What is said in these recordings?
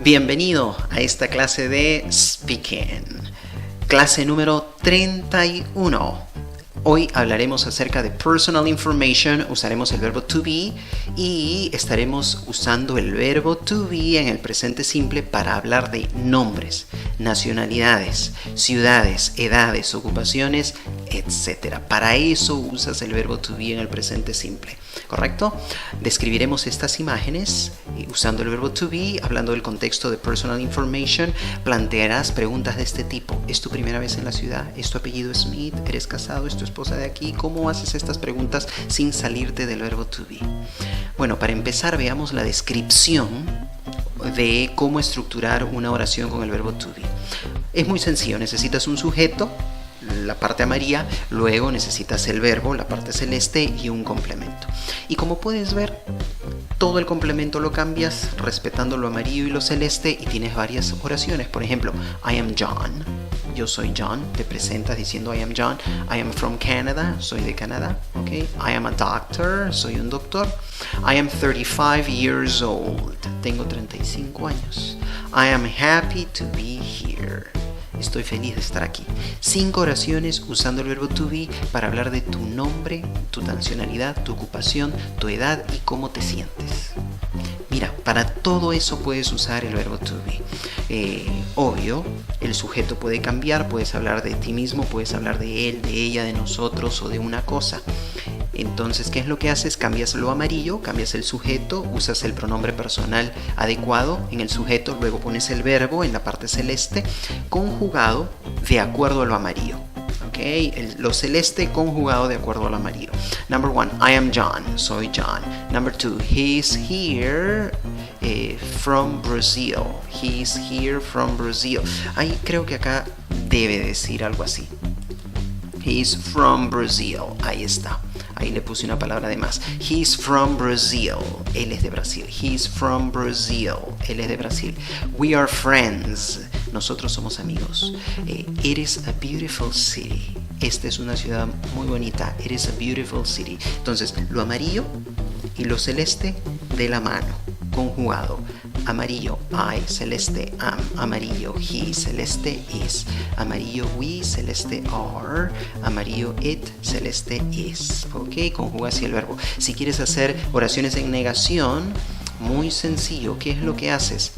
Bienvenido a esta clase de Speaking, clase número 31. Hoy hablaremos acerca de personal information, usaremos el verbo to be y estaremos usando el verbo to be en el presente simple para hablar de nombres, nacionalidades, ciudades, edades, ocupaciones, etc. Para eso usas el verbo to be en el presente simple, ¿correcto? Describiremos estas imágenes usando el verbo to be, hablando del contexto de personal information. Plantearás preguntas de este tipo: ¿es tu primera vez en la ciudad? ¿Es tu apellido Smith? ¿Eres casado? ¿Es tu esposa de aquí? ¿Cómo haces estas preguntas sin salirte del verbo to be? Bueno, para empezar veamos la descripción de cómo estructurar una oración con el verbo to be. Es muy sencillo, necesitas un sujeto, la parte amarilla, luego necesitas el verbo, la parte celeste y un complemento. Y como puedes ver, todo el complemento lo cambias respetando lo amarillo y lo celeste y tienes varias oraciones. Por ejemplo, I am John. Yo soy John, te presentas diciendo I am John. I am from Canada, soy de Canadá, okay? I am a doctor, soy un doctor. I am 35 years old, tengo 35 años. I am happy to be here. Estoy feliz de estar aquí. 5 oraciones usando el verbo to be para hablar de tu nombre, tu nacionalidad, tu ocupación, tu edad y cómo te sientes. Mira, para todo eso puedes usar el verbo to be. Obvio, el sujeto puede cambiar, puedes hablar de ti mismo, puedes hablar de él, de ella, de nosotros o de una cosa. Entonces, ¿qué es lo que haces? Cambias lo amarillo, cambias el sujeto, usas el pronombre personal adecuado en el sujeto, luego pones el verbo en la parte celeste, conjugado de acuerdo a lo amarillo. Lo celeste conjugado de acuerdo al amarillo. Number 1, I am John, soy John. Number 2, he's here from Brazil. He's here from Brazil. Ahí creo que acá debe decir algo así. He's from Brazil. Ahí está. Ahí le puse una palabra de más. He's from Brazil. Él es de Brasil. He's from Brazil. Él es de Brasil. We are friends. Nosotros somos amigos. It is a beautiful city. Esta es una ciudad muy bonita. It is a beautiful city. Entonces, lo amarillo y lo celeste de la mano, conjugado. Amarillo, I, celeste, am. Amarillo, he, celeste, is. Amarillo, we, celeste, are. Amarillo, it, celeste, is. Ok, conjuga así el verbo. Si quieres hacer oraciones en negación, muy sencillo. ¿Qué es lo que haces?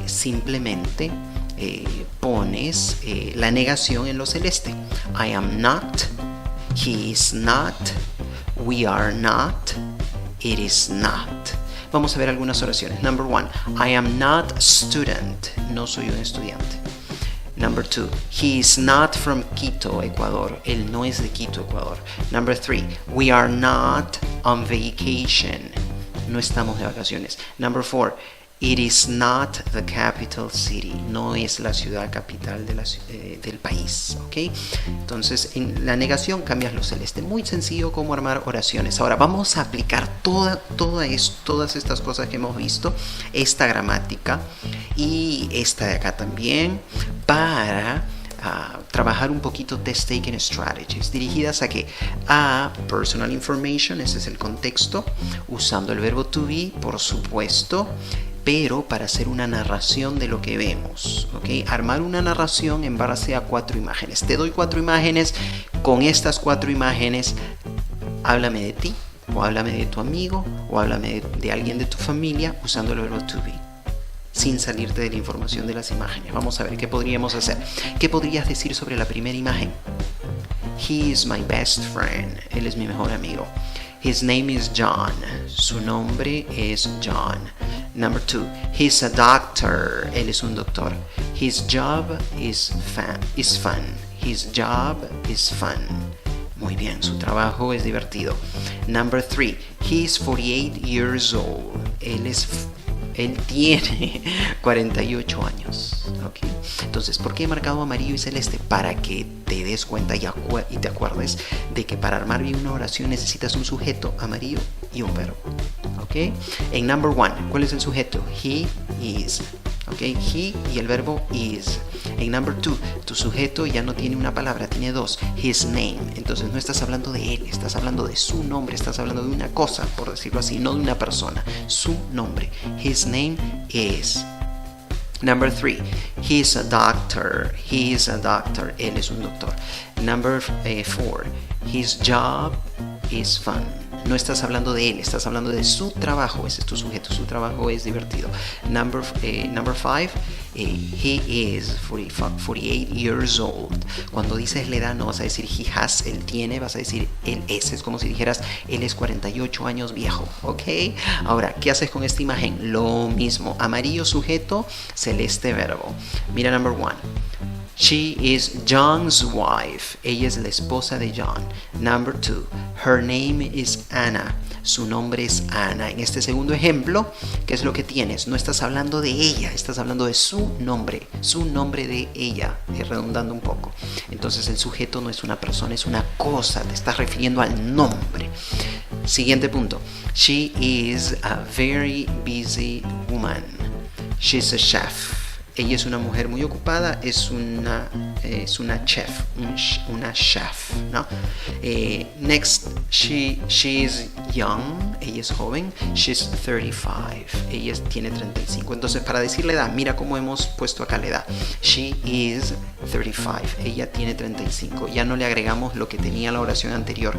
Simplemente pones la negación en lo celeste. I am not, he is not, we are not, it is not. Vamos a ver algunas oraciones. Number 1, I am not a student. No soy un estudiante. Number 2, he is not from Quito, Ecuador. Él no es de Quito, Ecuador. Number 3, we are not on vacation. No estamos de vacaciones. Number 4, it is not the capital city. No es la ciudad capital del país. ¿Ok? Entonces, en la negación cambias lo celeste. Muy sencillo cómo armar oraciones. Ahora vamos a aplicar todas estas cosas que hemos visto, esta gramática y esta de acá también, para trabajar un poquito test taking strategies dirigidas a que a personal information, ese es el contexto, usando el verbo to be, por supuesto, pero para hacer una narración de lo que vemos, ¿ok? Armar una narración en base a 4 imágenes. Te doy 4 imágenes. Con estas 4 imágenes, háblame de ti, o háblame de tu amigo, o háblame de alguien de tu familia usando el verbo to be, sin salirte de la información de las imágenes. Vamos a ver qué podríamos hacer. ¿Qué podrías decir sobre la primera imagen? He is my best friend. Él es mi mejor amigo. His name is John. Su nombre es John. Number 2, he's a doctor. Él es un doctor. His job is fun. His job is fun. Muy bien, su trabajo es divertido. Number 3, he's 48 years old. Él tiene 48 años. ¿Okay? Entonces, ¿por qué he marcado amarillo y celeste? Para que te des cuenta y te acuerdes de que para armar bien una oración necesitas un sujeto amarillo y un verbo. ¿Okay? En number 1, ¿cuál es el sujeto? He is. ¿Okay? He y el verbo is. En number 2, tu sujeto ya no tiene una palabra, tiene 2. His name. Entonces no estás hablando de él, estás hablando de su nombre, estás hablando de una cosa, por decirlo así, no de una persona. Su nombre. His name is. Number 3, he's a doctor. He is a doctor. Él es un doctor. Number 4, his job is fun. No estás hablando de él, estás hablando de su trabajo. Ese es tu sujeto, su trabajo es divertido. Number 5, he is 48 years old. Cuando dices la edad no vas a decir he has, él tiene, vas a decir él es. Es como si dijeras él es 48 años viejo, ¿ok? Ahora, ¿qué haces con esta imagen? Lo mismo, amarillo sujeto, celeste verbo. Mira number 1. She is John's wife. Ella es la esposa de John. Number 2. Her name is Anna. Su nombre es Ana. En este segundo ejemplo, ¿qué es lo que tienes? No estás hablando de ella, estás hablando de su nombre de ella, redundando un poco. Entonces el sujeto no es una persona, es una cosa, te estás refiriendo al nombre. Siguiente punto. She is a very busy woman. She's a chef. Ella es una mujer muy ocupada, es una chef, una chef, ¿no? Next, she is young, ella es joven, she's 35, ella tiene 35. Entonces, para decir la edad, mira cómo hemos puesto acá la edad. She is 35, ella tiene 35. Ya no le agregamos lo que tenía la oración anterior,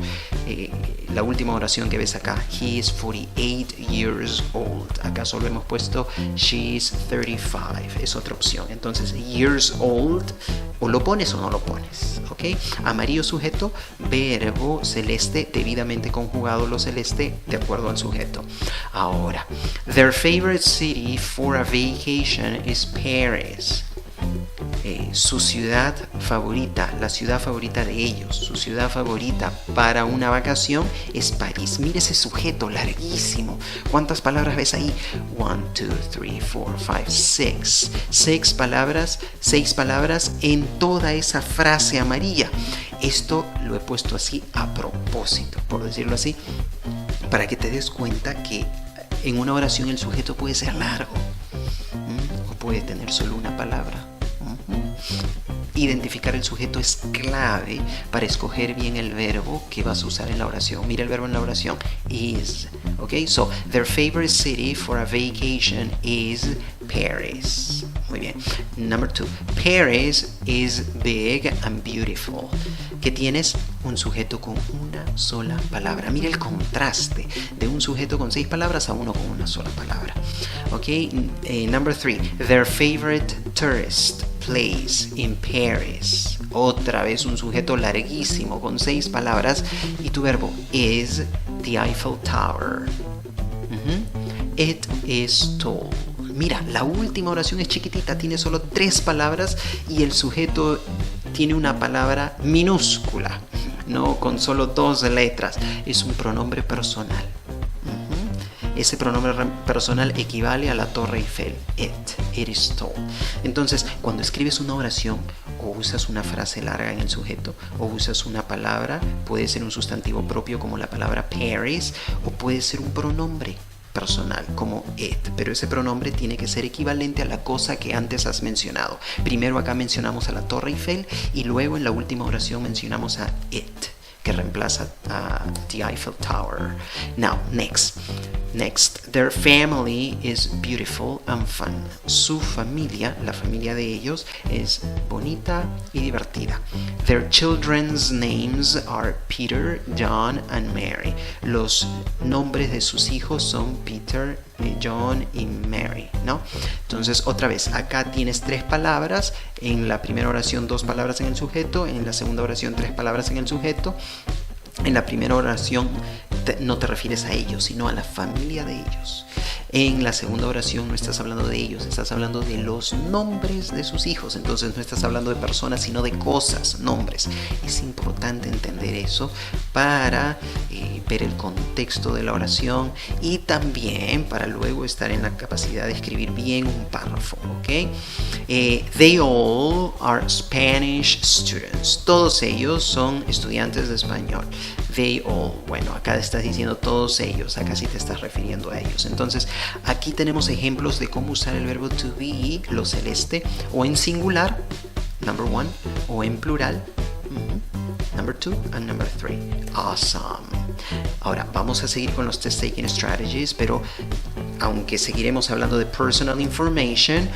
la última oración que ves acá. He is 48 years old. Acá solo hemos puesto she is 35, es otra opción. Entonces, years old, o lo pones o no lo pones, ¿ok? Amarillo sujeto, verbo celeste, debidamente conjugado lo celeste de acuerdo al sujeto. Ahora, their favorite city for a vacation is Paris. Su ciudad favorita, la ciudad favorita de ellos, su ciudad favorita para una vacación es París. Mire ese sujeto larguísimo. ¿Cuántas palabras ves ahí? 1, 2, 3, 4, 5, 6. 6 palabras en toda esa frase amarilla. Esto lo he puesto así a propósito, por decirlo así, para que te des cuenta que en una oración el sujeto puede ser largo o puede tener solo una palabra. Identificar el sujeto es clave para escoger bien el verbo que vas a usar en la oración. Mira el verbo en la oración, is. Okay, so their favorite city for a vacation is Paris. Muy bien. Number 2. Paris is big and beautiful. ¿Qué tienes? Un sujeto con una sola palabra. Mira el contraste de un sujeto con 6 palabras a uno con una sola palabra. Okay. Number 3. Their favorite tourist place in Paris. Otra vez un sujeto larguísimo con 6 palabras y tu verbo is the Eiffel Tower. It is tall. Mira, la última oración es chiquitita, tiene solo 3 palabras y el sujeto tiene una palabra minúscula, no con solo 2 letras. Es un pronombre personal. Ese pronombre personal equivale a la Torre Eiffel. It is tall. Entonces, cuando escribes una oración o usas una frase larga en el sujeto o usas una palabra, puede ser un sustantivo propio como la palabra Paris o puede ser un pronombre personal como it, pero ese pronombre tiene que ser equivalente a la cosa que antes has mencionado. Primero acá mencionamos a la Torre Eiffel y luego en la última oración mencionamos a it, que reemplaza a the Eiffel Tower. Now, next, their family is beautiful and fun. Su familia, la familia de ellos, es bonita y divertida. Their children's names are Peter, John, and Mary. Los nombres de sus hijos son Peter, John y Mary, ¿no? Entonces, otra vez, acá tienes 3 palabras. En la primera oración 2 palabras en el sujeto. En la segunda oración 3 palabras en el sujeto. En la primera oración no te refieres a ellos, sino a la familia de ellos. En la segunda oración no estás hablando de ellos, estás hablando de los nombres de sus hijos. Entonces no estás hablando de personas, sino de cosas, nombres. Es importante entender eso para ver el contexto de la oración y también para luego estar en la capacidad de escribir bien un párrafo, ¿ok? They all are Spanish students. Todos ellos son estudiantes de español. They all. Bueno, acá estás diciendo todos ellos. Acá sí te estás refiriendo a ellos. Entonces, aquí tenemos ejemplos de cómo usar el verbo to be, lo celeste, o en singular, number 1, o en plural, number 2 and number 3. Awesome. Ahora, vamos a seguir con los test taking strategies, pero aunque seguiremos hablando de personal information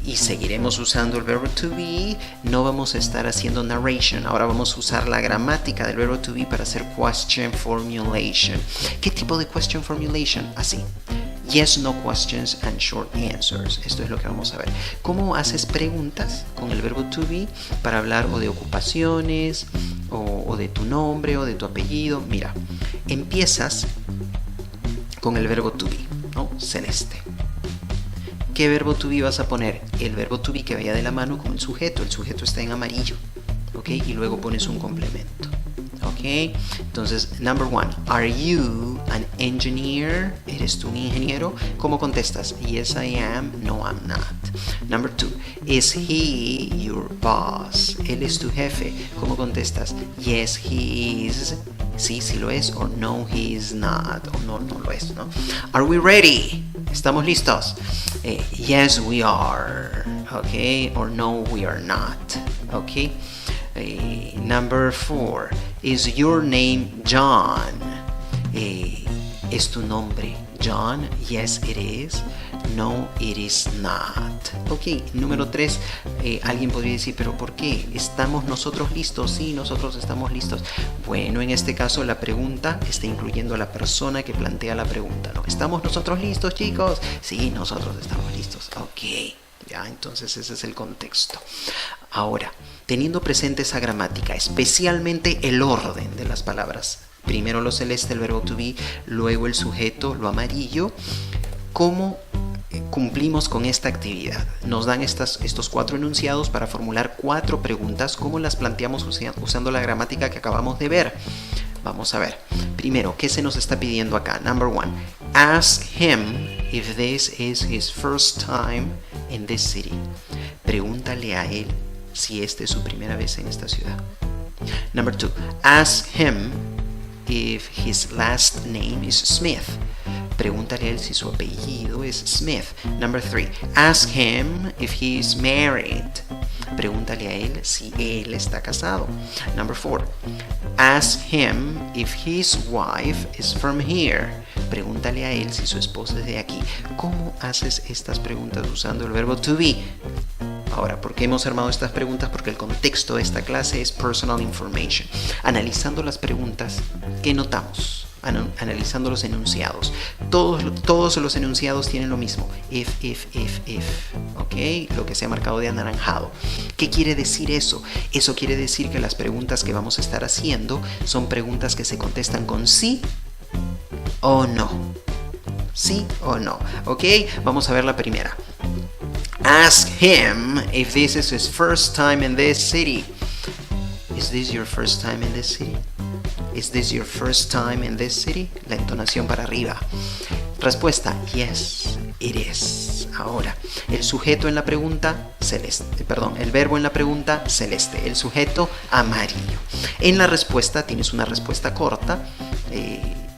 y seguiremos usando el verbo to be, no vamos a estar haciendo narration. Ahora vamos a usar la gramática del verbo to be para hacer question formulation. ¿Qué tipo de question formulation? Así. Yes, no questions and short answers. Esto es lo que vamos a ver. ¿Cómo haces preguntas con el verbo to be para hablar o de ocupaciones o de tu nombre o de tu apellido? Mira, empiezas con el verbo to be, ¿no? Celeste. ¿Qué verbo to be vas a poner? El verbo to be que vaya de la mano con el sujeto. El sujeto está en amarillo, ¿ok? Y luego pones un complemento. Okay. Entonces, number 1, are you an engineer? ¿Eres tú un ingeniero? ¿Cómo contestas? Yes, I am. No, I'm not. Number 2, is he your boss? ¿Él es tu jefe? ¿Cómo contestas? Yes, he is. Sí, sí lo es. O no, he is not. O no, no lo es, ¿no? Are we ready? ¿Estamos listos? Yes, we are. Okay. Or no, we are not. Okay. Number 4, is your name John? ¿Es tu nombre John? Yes, it is. No, it is not. Ok, número 3, alguien podría decir, pero ¿por qué? ¿Estamos nosotros listos? Sí, nosotros estamos listos. Bueno, en este caso la pregunta está incluyendo a la persona que plantea la pregunta, ¿no? ¿Estamos nosotros listos, chicos? Sí, nosotros estamos listos. Ok. Ya, entonces ese es el contexto. Ahora, teniendo presente esa gramática, especialmente el orden de las palabras, primero lo celeste, el verbo to be, luego el sujeto, lo amarillo, ¿cómo cumplimos con esta actividad? Nos dan estos 4 enunciados para formular 4 preguntas. ¿Cómo las planteamos usando la gramática que acabamos de ver? Vamos a ver. Primero, ¿qué se nos está pidiendo acá? Number 1, ask him if this is his first time in this city. Pregúntale a él si esta es su primera vez en esta ciudad. Number 2, ask him if his last name is Smith. Pregúntale a él si su apellido es Smith. Number 3, ask him if he is married. Pregúntale a él si él está casado. Number 4, ask him if his wife is from here. Pregúntale a él si su esposa es de aquí. ¿Cómo haces estas preguntas usando el verbo to be? Ahora, ¿por qué hemos armado estas preguntas? Porque el contexto de esta clase es personal information. Analizando las preguntas, ¿qué notamos? Analizando los enunciados. Todos los enunciados tienen lo mismo. If. ¿Ok? Lo que se ha marcado de anaranjado. ¿Qué quiere decir eso? Eso quiere decir que las preguntas que vamos a estar haciendo son preguntas que se contestan con sí o no. Sí o no. ¿Ok? Vamos a ver la primera. Ask him if this is his first time in this city. Is this your first time in this city? Is this your first time in this city? La entonación para arriba. Respuesta, yes, it is. Ahora, el sujeto en la pregunta, celeste. Perdón, el verbo en la pregunta, celeste. El sujeto, amarillo. En la respuesta, tienes una respuesta corta.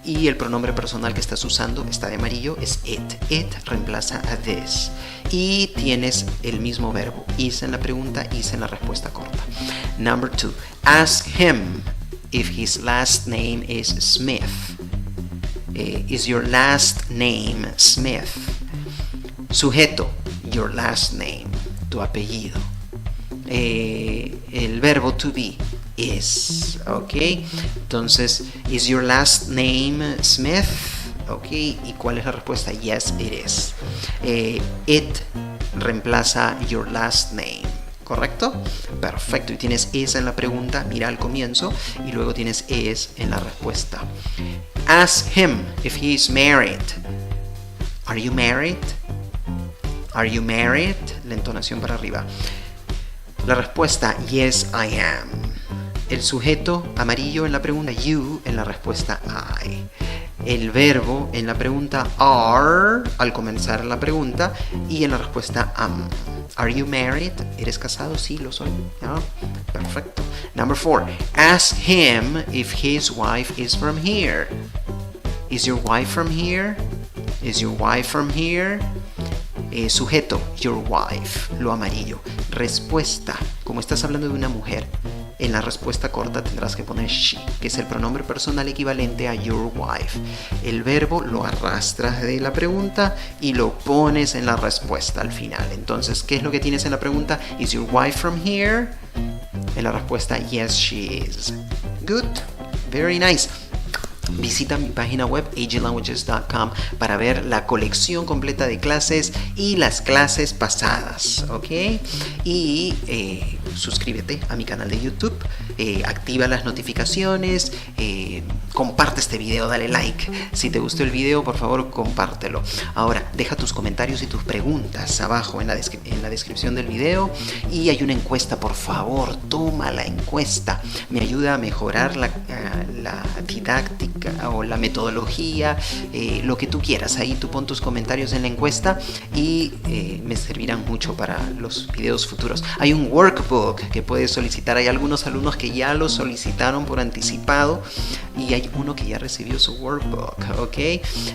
Y el pronombre personal que estás usando está de amarillo, es it. It reemplaza a this. Y tienes el mismo verbo, is en la pregunta, is en la respuesta corta. Number 2, ask him if his last name is Smith. Is your last name Smith? Sujeto, your last name, tu apellido. El verbo to be, is, ok. Entonces, is your last name Smith? Ok, ¿y cuál es la respuesta? Yes, it is. It reemplaza your last name, ¿correcto? Perfecto, y tienes is en la pregunta, mira al comienzo, y luego tienes is en la respuesta. Ask him if he is married. Are you married? Are you married? La entonación para arriba. La respuesta, yes, I am. El sujeto amarillo en la pregunta, you en la respuesta, I. El verbo en la pregunta, are, al comenzar la pregunta, y en la respuesta, am. Are you married? ¿Eres casado? Sí, lo soy. ¿No? Perfecto. Number 4, ask him if his wife is from here. Is your wife from here? Is your wife from here? Sujeto, your wife, lo amarillo. Respuesta, como estás hablando de una mujer, En la respuesta corta tendrás que poner she, que es el pronombre personal equivalente a your wife. El verbo lo arrastras de la pregunta y lo pones en la respuesta al final. Entonces, ¿qué es lo que tienes en la pregunta? ¿Is your wife from here? En la respuesta, yes, she is. Good. Very nice. Visita mi página web aglanguages.com para ver la colección completa de clases y las clases pasadas, ¿ok? Y suscríbete a mi canal de YouTube, activa las notificaciones, comparte este video, dale like. Si te gustó el video, por favor, compártelo. Ahora, deja tus comentarios y tus preguntas abajo en la descripción del video. Y hay una encuesta, por favor, toma la encuesta. Me ayuda a mejorar la didáctica o la metodología, lo que tú quieras. Ahí tú pon tus comentarios en la encuesta y me servirán mucho para los videos futuros. Hay un workbook que puedes solicitar. Hay algunos alumnos que ya lo solicitaron por anticipado y hay uno que ya recibió su workbook, ¿ok?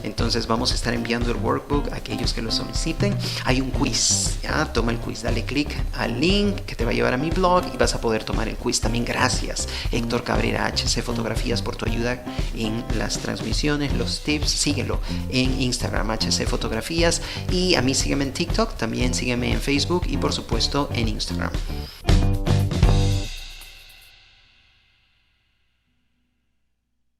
Entonces vamos a estar enviando el workbook a aquellos que lo soliciten. Hay un quiz, ¿ya? Toma el quiz, dale clic al link que te va a llevar a mi blog y vas a poder tomar el quiz. También gracias Héctor Cabrera, HC Fotografías, por tu ayuda en las transmisiones, los tips. Síguelo en Instagram, HC Fotografías, y a mí sígueme en TikTok, también sígueme en Facebook y por supuesto en Instagram.